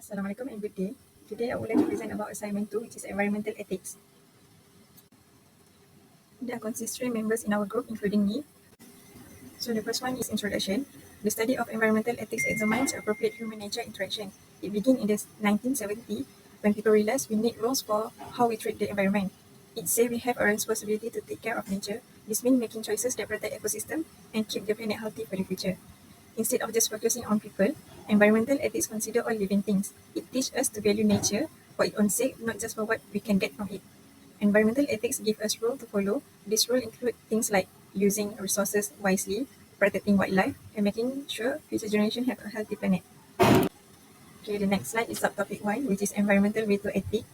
Assalamualaikum and good day. Today I would like to present about assignment 2, which is environmental ethics. There are constituent members in our group, including me. So the first one is introduction. The study of environmental ethics examines appropriate human-nature interaction. It began in the 1970s when people realized we need rules for how we treat the environment. It says we have a responsibility to take care of nature. This means making choices that protect ecosystem and keep the planet healthy for the future. Instead of just focusing on people, environmental ethics consider all living things. It teaches us to value nature for its own sake, not just for what we can get from it. Environmental ethics give us rules to follow. These rules include things like using resources wisely, protecting wildlife, and making sure future generations have a healthy planet. Okay, the next slide is subtopic 1, which is environmental veto ethics.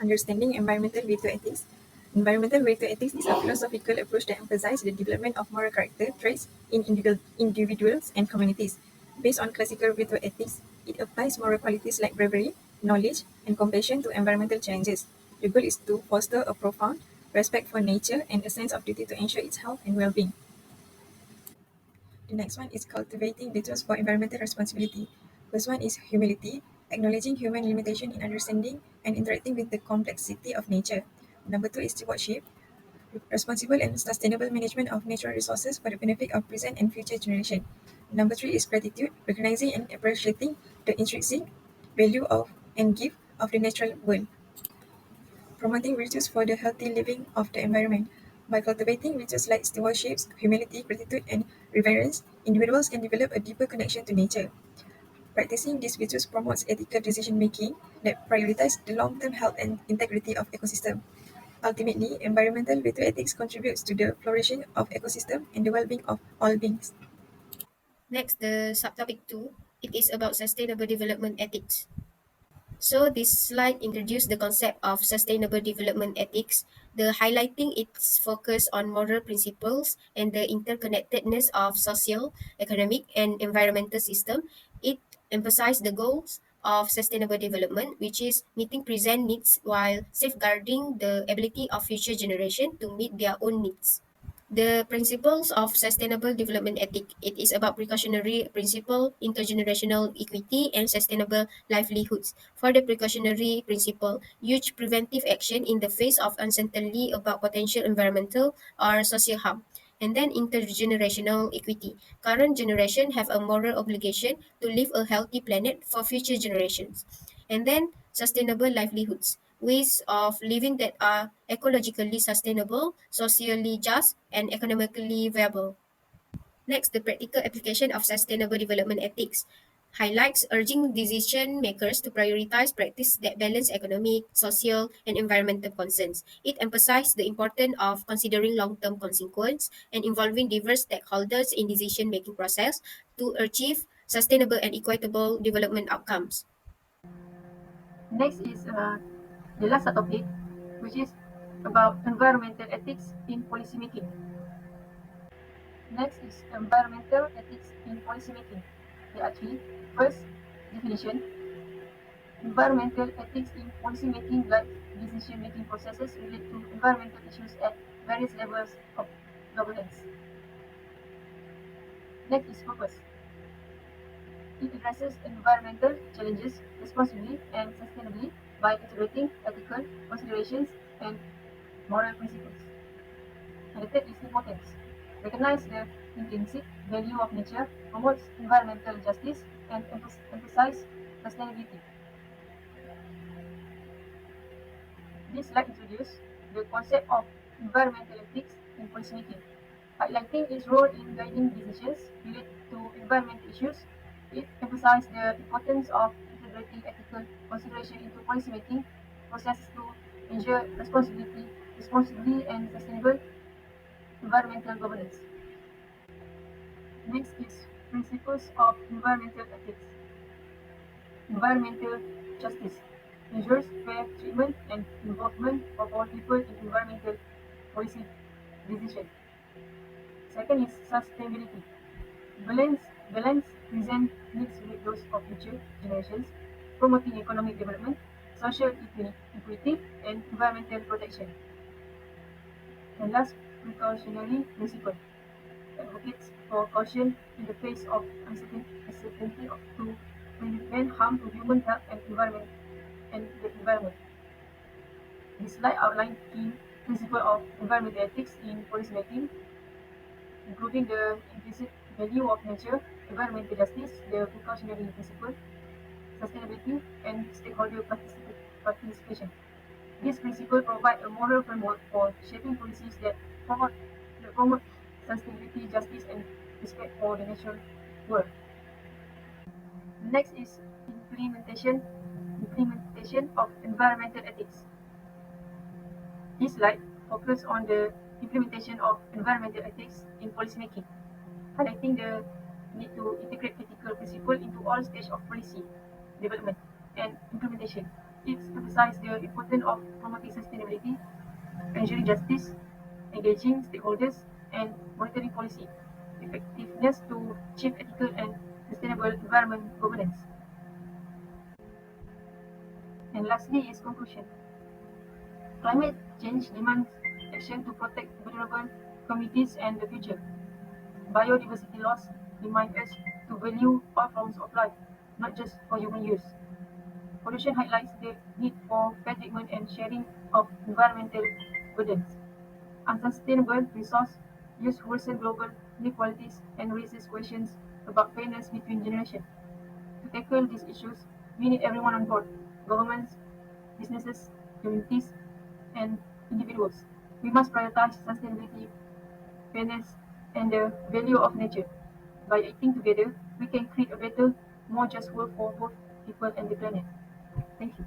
Understanding environmental veto ethics. Environmental veto ethics is a philosophical approach that emphasizes the development of moral character traits in individuals and communities. Based on classical veto ethics, it applies moral qualities like bravery, knowledge, and compassion to environmental challenges. The goal is to foster a profound respect for nature and a sense of duty to ensure its health and well-being. The next one is cultivating virtues for environmental responsibility. First one is humility, acknowledging human limitation in understanding and interacting with the complexity of nature. Number two is stewardship, responsible and sustainable management of natural resources for the benefit of present and future generation. Number three is gratitude, recognizing and appreciating the intrinsic value of and gift of the natural world. Promoting virtues for the healthy living of the environment. By cultivating virtues like stewardship, humility, gratitude, and reverence, individuals can develop a deeper connection to nature. Practicing these virtues promotes ethical decision making that prioritize the long-term health and integrity of ecosystem. Ultimately, environmental virtue ethics contributes to the flourishing of ecosystem and the well-being of all beings. Next, the subtopic 2, it is about sustainable development ethics. So this slide introduced the concept of sustainable development ethics, the highlighting its focus on moral principles and the interconnectedness of social, economic, and environmental system. It emphasized the goals of sustainable development, which is meeting present needs while safeguarding the ability of future generation to meet their own needs. The principles of sustainable development ethic, it is about precautionary principle, intergenerational equity, and sustainable livelihoods. For the precautionary principle, huge preventive action in the face of uncertainty about potential environmental or social harm. And then intergenerational equity. Current generation have a moral obligation to leave a healthy planet for future generations. And then sustainable livelihoods, ways of living that are ecologically sustainable, socially just, and economically viable. Next, the practical application of sustainable development ethics highlights urging decision makers to prioritize practice that balance economic, social, and environmental concerns. It emphasizes the importance of considering long-term consequences and involving diverse stakeholders in decision-making process to achieve sustainable and equitable development outcomes. Next is the last topic, which is about environmental ethics in policymaking. Next is environmental ethics in policymaking. There are three. First, definition. Environmental ethics in policymaking guides decision-making processes related to environmental issues at various levels of governance. Next is purpose. It addresses environmental challenges responsibly and sustainably by integrating ethical considerations and moral principles. And the third is importance. Recognize the intrinsic value of nature, promotes environmental justice, and emphasize sustainability. This slide introduces the concept of environmental ethics in policymaking, highlighting its role in guiding decisions related to environmental issues. It emphasizes the importance of integrating ethical consideration into policymaking processes to ensure responsibly and sustainable environmental governance. Next is principles of environmental ethics. Environmental justice ensures fair treatment and involvement of all people in environmental policy decisions. Second is sustainability. Balance present needs with those of future generations, promoting economic development, social equity, and environmental protection. And last, precautionary principle advocates for caution in the face of uncertainty to prevent harm to human health and the environment. This slide outlines key principles of environmental ethics in policymaking, including the implicit value of nature, environmental justice, the precautionary principle, sustainability, and stakeholder participation. These principles provide a moral framework for shaping policies that promote sustainability, justice, and respect for the natural world. Next is implementation of environmental ethics. This slide focuses on the implementation of environmental ethics in policymaking, highlighting the need to integrate ethical principles into all stages of policy development and implementation. It emphasizes the importance of promoting sustainability, ensuring justice, engaging stakeholders, and monitoring policy effectiveness to achieve ethical and sustainable environment governance. And lastly is conclusion. Climate change demands action to protect vulnerable communities and the future. Biodiversity loss reminds us to value all forms of life, not just for human use. Pollution highlights the need for fair treatment and sharing of environmental burdens. Unsustainable resource use worsen global inequalities and raises questions about fairness between generations. To tackle these issues, we need everyone on board: governments, businesses, communities, and individuals. We must prioritize sustainability, fairness, and the value of nature. By acting together, we can create a better, more just world for both people and the planet. Thank you.